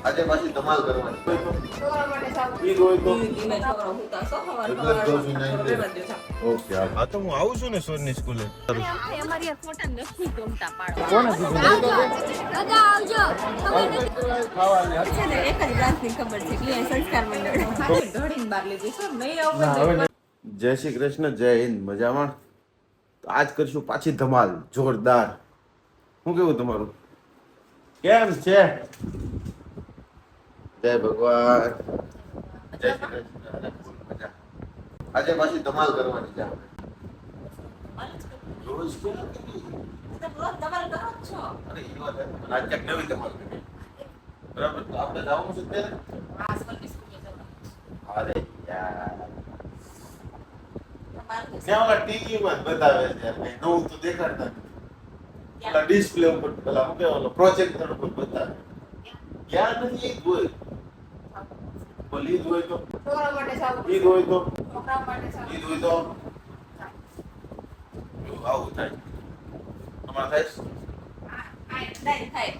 આજે પાછી ધમાલ કરવાની છોકરા માટે સારું. ઈ હોય તો ધીમે છોકરો હુતા સો હવાર એટલે જ કહું છું હવારમાં નહીં રહેવા દ્યો જાઓ. ઓકે હા તો હું આવું છું ને સોરની સ્કૂલે અમારી આ ફોટા નથી ગમતા પાડવા. કોને કીધું દાદા આવજો. ખાવાની છે ને એક જ બ્રાન્ચની ખબર છે કે અહીંયા સંસ્કાર મંડળ ધોડીને બહાર લીધી છે નહીં આવું ના, બધું. હવે નહીં. જય શ્રી કૃષ્ણ જય હિન્દ મજામાં તો આજ કરશું પાછી ધમાલ જોરદાર શું કેવું તમારું કેમ છે જય ભગવાન જય શ્રી કૃષ્ણ અને ફૂલ મજા આજે પાછી ધમાલ કરવાની છે આપણે રોજ કેમ કરી? તમે રોજ તમારે કરો જ છો. અરે એ વાત નથી. પણ આજ ક્યાંક નવી ધમાલ કરી બરાબર તો આપણે જવાનું છે ત્યારે આ સ્કૂલની સ્કૂલે જવાનું. અરે યાર તમારે તો ક્યાં ઓલા ટીવીમાં જ બતાવે છે યાર કઈ નવું તો દેખાડતા નથી ઓલા ડિસ્પ્લે ઉપર પેલા શું કહેવાય ઓલો પ્રોજેક્ટર ઉપર બતાવે ક્યાં નથી ઈ જ હોય બોલ ઈ જ હોય તો છોકરા માટે સારું. ઈ જ હોય તો છોકરા માટે સારું. ઈ જ હોય તો એવું આવું થાય તમારે થાય છે? બધાને થાય.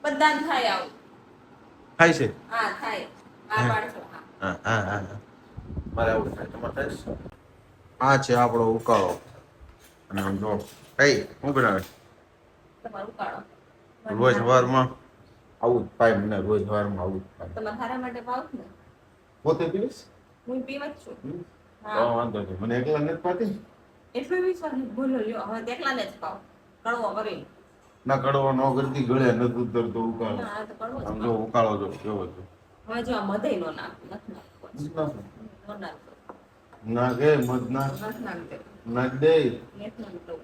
બધાને થાય આવું. થાય છે હા થાય. આ બાળકો હા. હા હા હા હા. મારે આવું થાય તમારે થાય છે આ છે આપણો ઉકાળો અને આમ જો કઈ શું બનાવે તમારું ઉકાળો. રોજ સવારમાં આવું જ થાય મને રોજ સવારમાં આવું જ થાય તમારા હારા માટે પાવ ને પોતે પીવીશ હું પીવા જ છું. તો હા વાંધો નહીં મને એકલા નથી પાતી એટલું વિશ્વાસ નથી. બોલો લ્યો હવે એકલાને જ પાવ કડવો કરી. ના કડવો ન કરતી ગળે નથી ઉતરતો ઉકાળો હા તો કડવો જ આમ પાવ. જો ઉકાળો જો કેવો છે હવે જો આ મધઈ નો નાખ નથી નાખવો જ. નો નાખતો. ના કે મત ના નથી નાખતો. નાખ દે નથી નાખતો.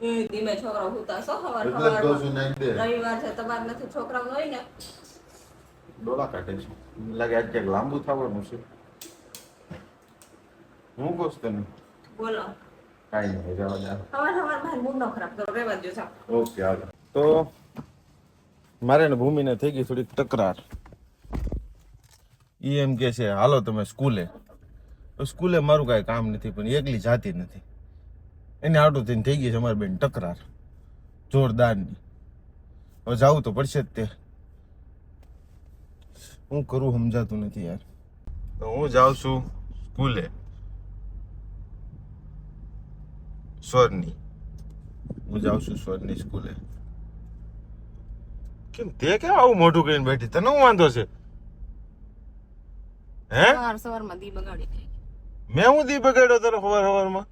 એ ધીમે છોકરો હુતા સો હવાર એટલે જ કહું છું હવારમાં. નાખ દે રવિવાર છે તમારે નથી છોકરાઓ હોય ને ડોલા કાઢે છે મને લાગે આજ ક્યાંક લાંબુ થવાનું છે હું કહું છું તને બોલો કાંઈ નહીં જવા દે હવાર હવારમાં મૂડ નો ખરાબ કરો રહેવા દ્યો જાઓ. ઓકે હાલો તો મારે ને ભૂમિને થઈ ગઈ થોડીક તકરાર ઈ એમ કે છે હાલો તમે સ્કૂલે તો સ્કૂલે મારું કાંઈ કામ નથી પણ એકલી જાતી નથી એને આટું થઈને થઈ ગઈ છે અમારી બેન તકરાર જોરદારની હવે જાવું તો પડશે જ તે હું કરું સમજાતું નથી યાર તો હું જાઉં છું સ્કૂલે સ્વરની હું જાઉં છું સ્વરની સ્કૂલે કેમ તે કેમ આવું મોઢું કરીને બેઠી તને શું વાંધો છે હે સવારમાં દી બગાડી નાખી. મેં હું દી બગાડ્યો તારો સવારમાં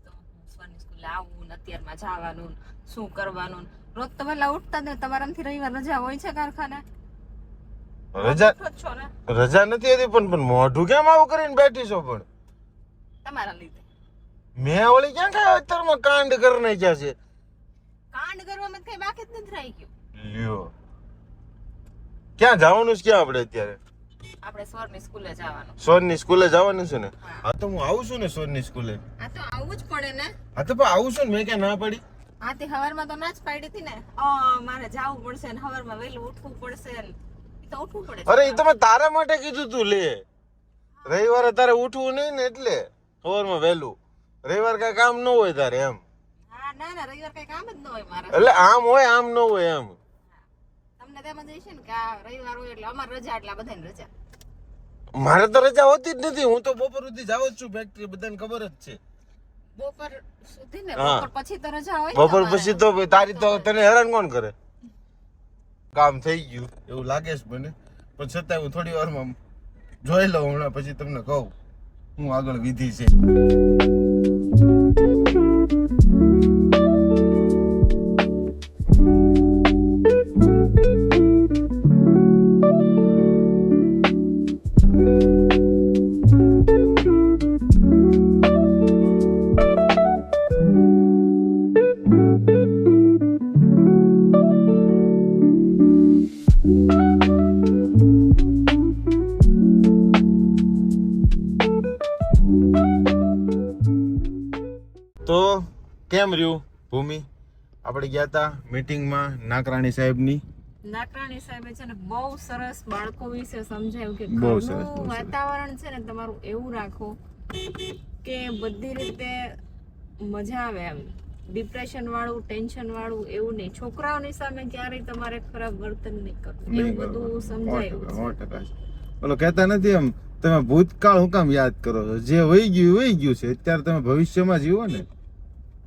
તો સ્વરની સ્કૂલે આવવું ને અત્યારમાં જવાનું ને શું કરવાનું ને. રોજ તો વહેલા ઉઠતા જ ને તમારામાંથી રવિવાર રજા હોય છે કારખાને રજા ઉઠો જ છો ને રજા નથી હતી પણ મોઢું કેમ આવું કરીને બેઠી છો પણ તમારા લીધે. મેં ઓલી ક્યાં કઈ અત્યારમાં કાંડ કરી નાખ્યા છે કાંડ કરવામાં કઈ બાકી જ નથી રહી ગયું. લ્યો ક્યાં જવાનું છે ક્યાં આપણે અત્યારે આપણે સ્વરની સ્કૂલે જવાનું. સોરની સ્કૂલે જવાનું છે ને હા તો હું આવું છું ને સોરની સ્કૂલે આ તો આવવું જ પડે ને. હા તો પણ આવું છું ને મેં ક્યાં ના પડી હા તે હવારમાં તો ના જ પાડી હતી ને મારે જાવું પડશે ને હવારમાં વહેલું ઉઠવું પડશે ને ઈ તો ઉઠવું પડે. અરે એ તો મેં તારા માટે કીધું તું લે રવિવારે તારે ઉઠવું નહીં ને એટલે સવારમાં વહેલું રવિવાર કઈ કામ ન હોય તારે એમ હા ના ના રવિવાર કઈ કામ જ ન હોય મારે. એટલે આમ હોય આમ ન હોય એમ તમને તેમ જ હશે ને કે આ રવિવાર હોય એટલે અમારે રજા એટલે આ બધાને રજા. મારે તો રજા હોતી જ નથી હું તો બપોર સુધી જાવ જ છું ફેક્ટરી બધાને ખબર જ છે બપોર સુધી ને હા. બપોર પછી તો રજા હોય ને બપોર તમારે. પછી તો તારી તો તને હેરાન કોણ કરે કામ થઈ ગયું એવું લાગે છે મને પણ છતાં હું થોડી વારમાં જોઈ લઉં હમણાં પછી તમને કહું હું આગળ વિધિ છે તો કેમ રહ્યું ભૂમિ આપણે ગયા હતા મીટિંગમાં નાકરાણી સાહેબની નાકરાણી સાહેબે છે ને બહુ સરસ બાળકો વિશે સમજાવ્યું કે બહુ સરસ, ઘરનું બહુ સરસ. વાતાવરણ છે ને તમારું એવું રાખો કે બધી રીતે મજા આવે એમ. ડિપ્રેશન વાળું, ટેન્શન વાળું એવું નહીં. છોકરાઓની સામે ક્યારેય તમારે ખરાબ વર્તન નહીં કરવું, એવું બધું સમજાયું છે. 100% ઓલો કહેતા નથી એમ, તમે ભૂતકાળ હું કામ યાદ કરો છો? જે વહી ગયું છે. અત્યારે તમે ભવિષ્યમાં જીવો ને.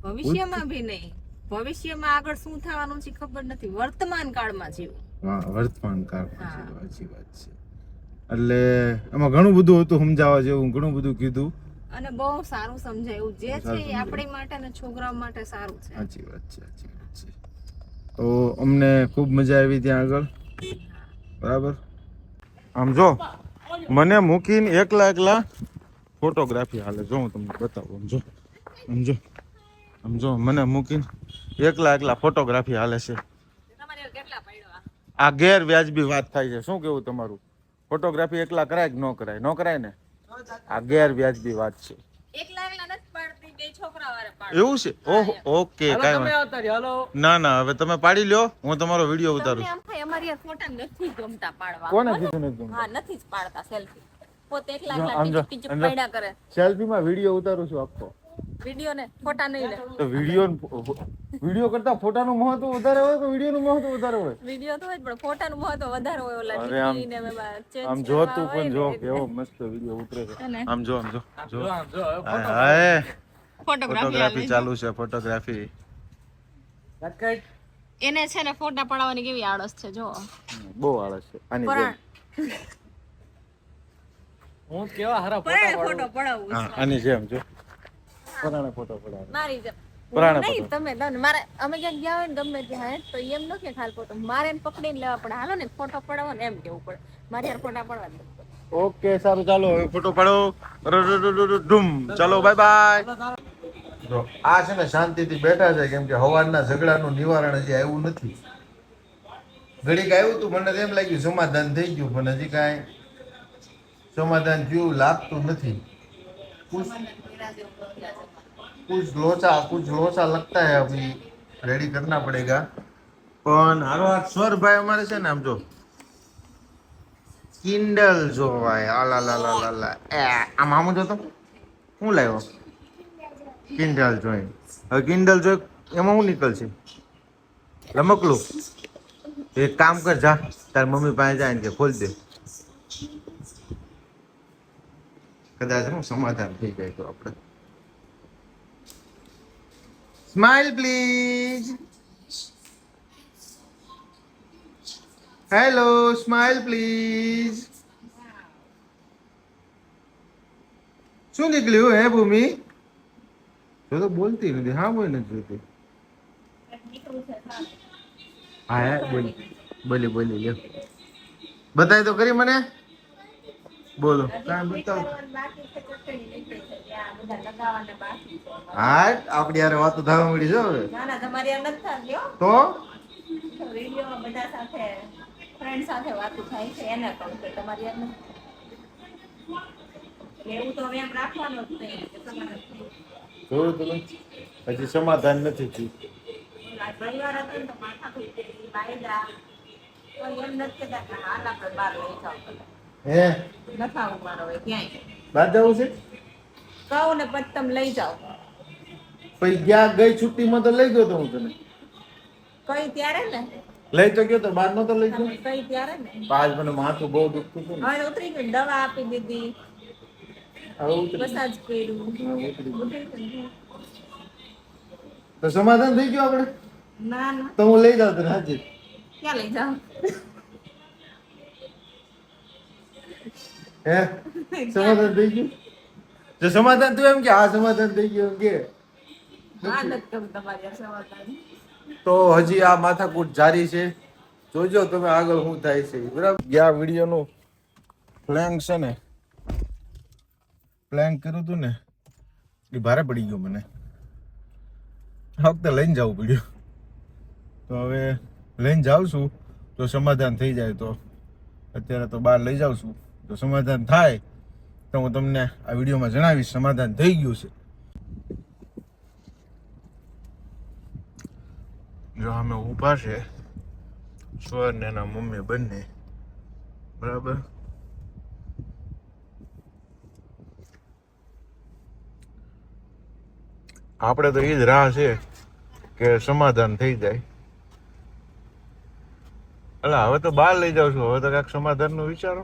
ભવિષ્યમાં બી નહીં, ભવિષ્યમાં આગળ શું થવાનું છે ખબર નથી, વર્તમાન કાળમાં જીવો. હા, વર્તમાન કાળમાં જીવો, સાચી વાત છે. એટલે એમાં ઘણું બધું હતું સમજાવવા જેવું, ઘણું બધું કીધું અને બહુ સારું સમજાયું. જે છે એ આપણી માટે ને છોકરાઓ માટે સારું છે. સાચી વાત છે, સાચી વાત છે. તો અમને ખૂબ મજા આવી ત્યાં આગળ. બરાબર. આમ જો મને મૂકીને એકલા ફોટોગ્રાફી હાલે. જો હું તમને બતાવું. આમ જો મને મૂકીને એકલા ફોટોગ્રાફી હાલે છે. આ ગેરવ્યાજબી વાત થાય છે. શું કેવું તમારું? ફોટોગ્રાફી એકલા કરાય કે ન કરાય? ન કરાય ને. આ ગેરવ્યાજબી વાત છે. એકલા નથી પાડતી, બે છોકરા વાળા પાડે. એવું છે? ઓહો, ઓકે, કાંઈ વાંધો. ના હવે તમે પાડી લ્યો, હું તમારો વિડીયો ઉતારું. આમ થાય અમારી આ ફોટા નથી ગમતા પાડવા. કોને કીધું નથી? હા, નથી જ પાડતા સેલ્ફી. પોતે એકલા આમ જો, ટીચર પાડ્યા કરે. સેલ્ફીમાં વિડીયો ઉતારું છું આખો. વિડિયો ને ફોટા નહીં લે. તો વિડીયો કરતા ફોટાનું મહત્વ વધારે હોય કે વિડીયોનું મહત્વ વધારે હોય? વિડિયો તો હોય પણ ફોટાનું મહત્વ વધારે હોય. ઓલા અરે આમ ટીવી ને એમાં change આમ જો તું પણ જો કેવો મસ્ત વિડીયો ઉતરે છે. આમ જો હાય ફોટોગ્રાફી ચાલુ છે. ફોટોગ્રાફી એને છે ને ફોટા પડાવવાની કેવી આળસ છે જો. બહુ આળસ છે આની જેમ. હું કેવા હારા ફોટો પડાવું હા, આની જેમ જો પરાણે ફોટો પડાવે. મારી જેમ પરાણે નહીં. તમે મારે અમે ક્યાંક ગયા હોય ને ગમે ત્યાં તો એમ ન કે ખાલી ફોટો મારે એને પકડીને લેવા પડે. હાલો ને ફોટો પડાવો ને એમ કેવું પડે. મારે યાર ફોટા પડવા દે. ઓકે, સારું, ચાલો હવે ફોટો પાડો. ડૂમ, ચાલો, બાય બાય. જો આ છે ને શાંતિથી બેઠા છે, કેમ કે હવારના ઝઘડાનું નિવારણ હજી આવ્યું નથી. ઘડીક આવ્યું તું, મને એમ લાગ્યું સમાધાન થઈ ગયું, પણ હજી કાંઈ સમાધાન થયું લાગતું નથી. कुछ लोचा लगता है, अभी रेडी करना पड़ेगा. પણ હારો આ સ્વર ભાઈ અમારે છે ને આમ જો કિન્ડલ જો ભાઈ આલા આમ આમ જો તો હું લાવ્યો કિન્ડલ જોઈ. હવે કિન્ડલ જોઈ એમાં હું નીકળશે રમકલું. એક કામ કર, જા તાર મમ્મી પાસે જાય કે ખોલ દે. કદાચ હું સમાધાન થઈ જાય તો આપણે. Smile please. Hello, smile please. શું નીકળ્યું હે ભૂમિ? જો તો બોલતી નથી. હા, બોલ નથી જોતી. હા હે બોલી લે. બતાય તો કરી મને. બોલો કાંઈ બતાવો. હા, આપણી યાર વાતો થવા મળી છે હવે. તમારી યાર નથી થતી હો. તો વિડિયોમાં બધા સાથે ફ્રેન્ડ સાથે વાતો થાય છે એને કહું કે તમારી યાર નથી. એવું તો હવે એમ રાખવાનું જ નહીં કે તમારે જોયું તમે હજી સમાધાન નથી થયું. પરિવાર હતો ને તો માથા કૂટી બાયદા તો એમ નથી કહેતા કે હાલ આપણે બહાર લઈ જાવ. હે નથી આવું મારો હવે ક્યાંય બાદ જવું છે કહું ને પછી તમે લઈ જાઓ. પછી ગયા ગઈ છુટ્ટીમાં તો લઈ ગયો તો હું તને. કઈ ત્યારે ને લઈ તો ગયો તો બહાર નતો લઈ ગયો. કઈ ત્યારે ને આજ મને માથું બહુ દુખતું હતું ને. હવે ઉતરી ગયું, દવા આપી દીધી, હવે ઉતરી મસાજ કર્યું. ઉતરી ગયું. તો સમાધાન થઈ ગયું આપણે. ના ના તો હું લઈ જાઉં તને હાજી. ક્યાં લઈ જાઓ? હે સમાધાન થઈ ગયું? જો સમાધાન થયું એમ કે હા સમાધાન થઈ ગયું એમ કે. હા નથી કહું તમારી સમાધાન. તો હજી આ માથાકૂટ જારી છે. જોજો તમે આગળ શું થાય છે. બરાબર. આ વિડીયોનું પ્લાન છે ને, પ્લાન કર્યું હતું ને એ ભારે પડી ગયું મને. આ વખતે લઈને જવું પડ્યું. તો હવે લઈને જાઉં છું તો સમાધાન થઈ જાય. તો અત્યારે તો બહાર લઈ જાઉં છું, તો સમાધાન થાય તો હું તમને આ વિડીયોમાં જણાવીશ સમાધાન થઈ ગયું છે. જો અમે ઊભા છે સ્વર ને એના મમ્મી બંને. બરાબર. આપણે તો એ જ રાહ છે કે સમાધાન થઈ જાય. એટલે હવે તો બહાર લઈ જાઉં છું, હવે તો કાંઈક સમાધાન નું વિચારો.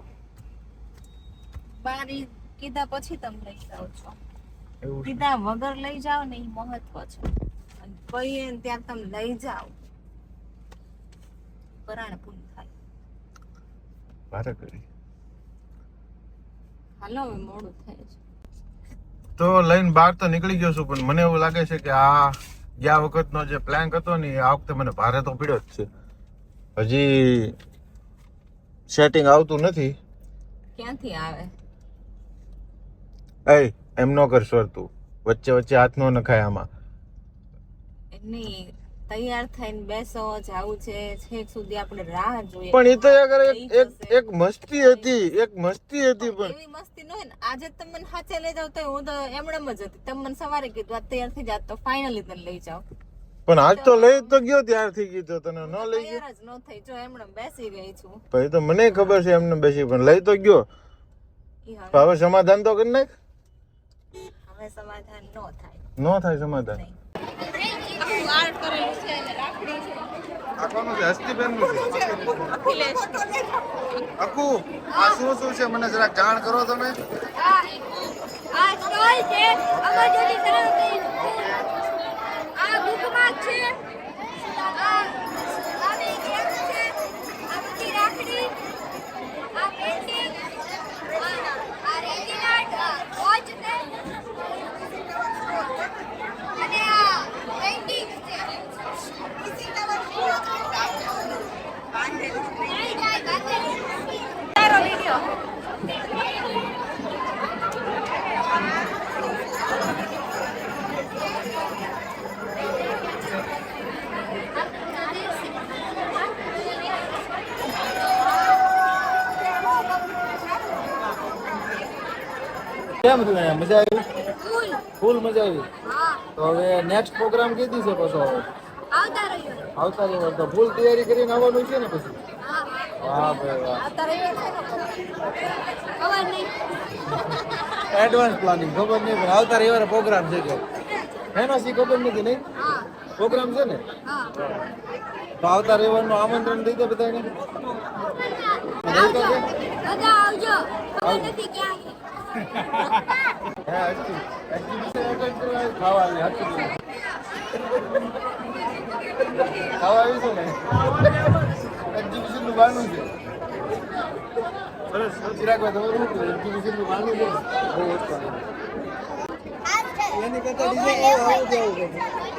બારી કીધા પછી તમે લઈ જાઓ છો, એવું છે. કીધા વગર લઈ જાઓ ને એ મહત્વ છે. અને કહીએ ને ત્યાં તમે લઈ જાઓ, પરાણે પૂરું થાય. ભારે કરી હાલો હવે મોડું થાય છે. તો લઈને બહાર તો નીકળી ગયો છું, પણ મને એવું લાગે છે કે આ ગયા વખતનો જે પ્લાન હતો ને આ વખતે મને ભારે તો પીડ્યો જ છે. હજી સેટિંગ આવતું નથી. ક્યાંથી આવે? એમ નો કર સર, તું વચ્ચે વચ્ચે હાથ નો નખાય આમાં. એની તૈયાર થઈને બેસો, જાવું છે છેક સુધી આપણે રાહ જોઈએ. પણ એ તો અગર એક મસ્તી હતી, એક મસ્તી હતી. પણ એવી મસ્તી ન હોય ને. આજે તમે મને સાચે લઈ જાવ તો હું તો એમણેમ જ હતી. તમે મને સવારે કીધું આ તૈયાર થઈ જાત તો ફાઇનલી તને લઈ જાવ. પણ આજ તો લઈ તો ગયો, ત્યાર થઈ ગઈ તો તને ન લઈ ગયો. તૈયાર જ ન થઈ, જો એમણેમ બેસી ગઈ છું. પછી તો મને ખબર છે એમને બેસી, પણ લઈ તો ગયો. ઈ તો હવે સમાધાન તો કરી નાખ. હવે સમાધાન ન થાય. ન થાય સમાધાન. આખું આર્ટ કરેલું છે અને રાખડી છે. આ કોનું છે? હસ્તીબેનનું છે. અખિલેશ. અકુ, આ શું છે મને જરાક જાણ કરો તમે. આ સ્ટોલ છે અમરજ્યોતિ સરોવરની આ બુકમાર્ક છે આ બે ગેમ છે આ બધી રાખડી આ પેન્ટિંગ આ રેટિન આર્ટ વોચ છે અને આ પેન્ટિંગ છે તારો વિડિયો. કેમ હતું અહીંયા? મજા આવી? ફૂલ ફૂલ મજા આવી. હા તો હવે નેક્સ્ટ પ્રોગ્રામ કીધી છે પાછો હવે આવતા રહ્યો આવતા રવિવાર. તો ફૂલ તૈયારી કરીને આવવાનું છે ને પછી? હા વાહ ભાઈ વાહ, અત્યારે એ છે ને ખબર નહીં એડવાન્સ પ્લાનિંગ. ખબર નહીં પણ આવતા રવિવારે પ્રોગ્રામ છે કે એનો સી ખબર નથી. નહીં હા પ્રોગ્રામ છે ને, હા તો આવતા રવિવારનું આમંત્રણ દઈ દે બધાને. આવજો બધા આવજો ખબર નથી ક્યાં છે હા, એક્ઝિબિશન એટેન્ડ કરવા આવી, ખાવા આવી. સાચું બોલો. ખાવા આવી છો ને? એક્ઝિબિશન નું બહારનું છે. સરસ. ચિરાગભાઈ તમારું શું કહેવું? એક્ઝિબિશન નું બહારનું છે ને? બહુ મસ્ત છે. એની કરતા ડિઝાઇન આવું કેવું છે?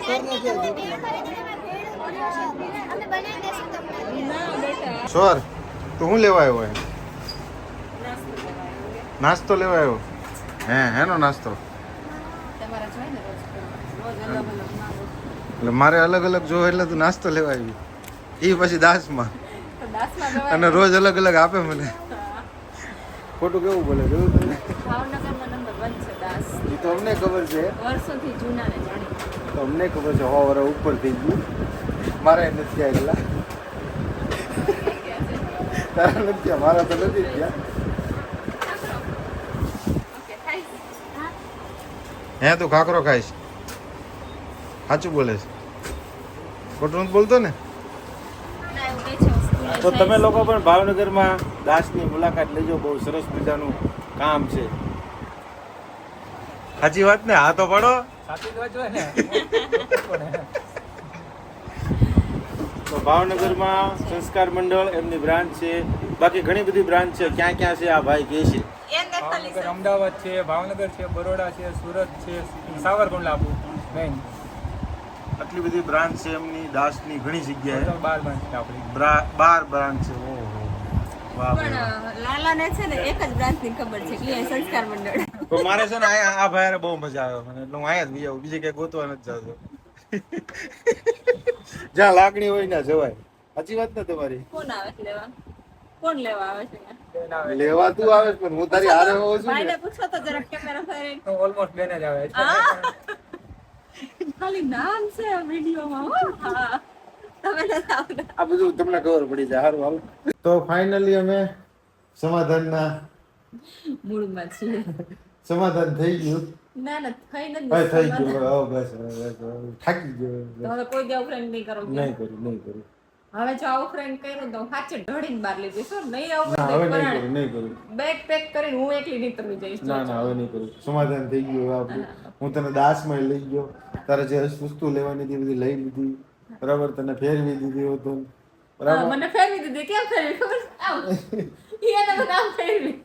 સર નથી આવતું. અમે બનાવી દેશું તમને સર, તું શું લેવા આવ્યો? નાસ્તો લેવા આવ્યો? હેનો નાસ્તો? તમારા જોઈએ ને રોજ અલગ અલગ માંગો. એટલે મારે અલગ અલગ જો એટલે તું નાસ્તો લેવા આવી. એ પછી દાસમાં તો દાસમાં જવાય. અને રોજ અલગ અલગ આપે મને. ખોટું કેવું બોલે જોયું તમને? ભાવનગરમાં નંબર 1 છે દાસ. એ તો અમને ખબર છે, વર્ષોથી જૂના ને જાણીતા. તો અમને ખબર છે. 100 વર્ષ ઉપર થઈ ગયું. મારે નથી આવેલા. તારા નથી થયા, મારા તો નથી થયા. ઓકે થાય. હે તું ખાખરો ખાઈશ? સાચું બોલે છે, ખોટું નથી બોલતો ને? ના એવું કહે છે સ્કૂલે તો તમે લોકો પણ ભાવનગરમાં દાસની મુલાકાત લેજો. બહુ સરસ મજાનું કામ છે. સાચી વાત ને? હા તો પડો. સાચી જ વાત હોય ને. તો ભાવનગરમાં સંસ્કાર મંડળ એમની બ્રાન્ચ છે. બાકી ઘણી બધી બ્રાન્ચ છે. ક્યાં ક્યાં છે આ ભાઈ કહે છે. એને ખાલી ભાવનગર, અમદાવાદ છે, ભાવનગર છે, બરોડા છે, સુરત છે, સાવરકુંડલા મેઇન આટલી બધી બ્રાન્ચ છે એમની દાસની ઘણી જગ્યાએ. 12 બ્રાન્ચ છે આપણી. 12 બ્રાન્ચ છે. ઓહો વાહ ભાઈ વાહ. પણ લાલાને છે ને એક જ બ્રાન્ચની ખબર છે કે એ સંસ્કાર મંડળ. તો મારે છે ને આ ભાઈ બહુ મજા આવે મને, એટલે હું અહીંયા જ બી આવું, બીજે ક્યાંય ગોતવા નથી જતો. જ્યાં લાગણી હોય ને જવાય. સાચી વાત ને તમારી? કોણ આવે છે લેવા? કોણ લેવા આવે છે અહીંયા? લેવા તું આવે છે, પણ હું તારી હારે હોઉં છું ભાઈને ને. પૂછો તો જરા કેમેરા ફરી. ઓલમોસ્ટ બેન જ આવે છે. ખાલી નામ છે આ વિડીયોમાં. હા તમે નથી આવતા. આ બધું તમને ખબર પડી જાય. સારું હાલ. તો ફાઇનલી અમે સમાધાનના મૂળમાં છીએ. સમાધાન થઈ ગયું ના ના થઈ નથી હવે થઈ સમાધાન. ગયું હવે બસ હવે થાકી ગયો તમે કોઈ દેવ ફ્રેન્ડ નહીં કરો કે? નહીં કરું હવે જો આવું ફ્રેન્ડ કર્યું તો સાચે ઢળીને બહાર લઈ જઈશું. નહીં આવું ના હવે નહીં કરું બેગ પેક કરીને હું એકલી નીકળી જઈશ. ના હવે નહીં કરું સમાધાન થઈ ગયું હવે આપણું હું તને દાસમાં લઈ ગયો તારે જે વસ્તુ લેવાની હતી બધી લઈ લીધી બરાબર તને ફેરવી દીધી હતું હા, બરાબર મને ફેરવી દીધી. કેમ ફેરવી ખબર છે? આમ. એને મને આમ ફેરવી.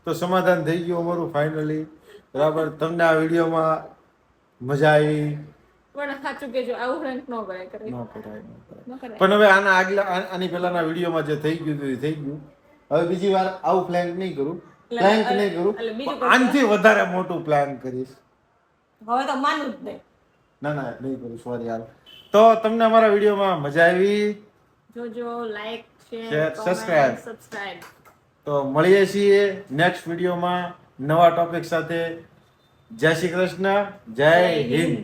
તો સમાધાન થઈ ગયું અમારું ફાઇનલી બરાબર તમને આ વિડીયોમાં મજા આવી પણ સાચું કેજો આવું ફ્રેન્ડ ન કરે કરે ન કરાય ન કરે. પણ હવે આની પહેલાના વિડીયોમાં જે થઈ ગયું હતું એ થઈ ગયું હવે બીજી વાર આવું પ્લાન નહીં કરું પ્લાન નહીં કરું એટલે બીજું પણ આનથી વધારે મોટું પ્લાન કરીશ હવે તો માનવું જ નહીં. ના નહીં કરું સોરી યાર તો તમને અમારા વિડીયોમાં મજા આવી જોજો, like, Share, share, subscribe. Subscribe. તો મળીએ છીએ નેક્સ્ટ વિડીયોમાં નવા ટોપિક સાથે જય શ્રી કૃષ્ણ જય હિન્દ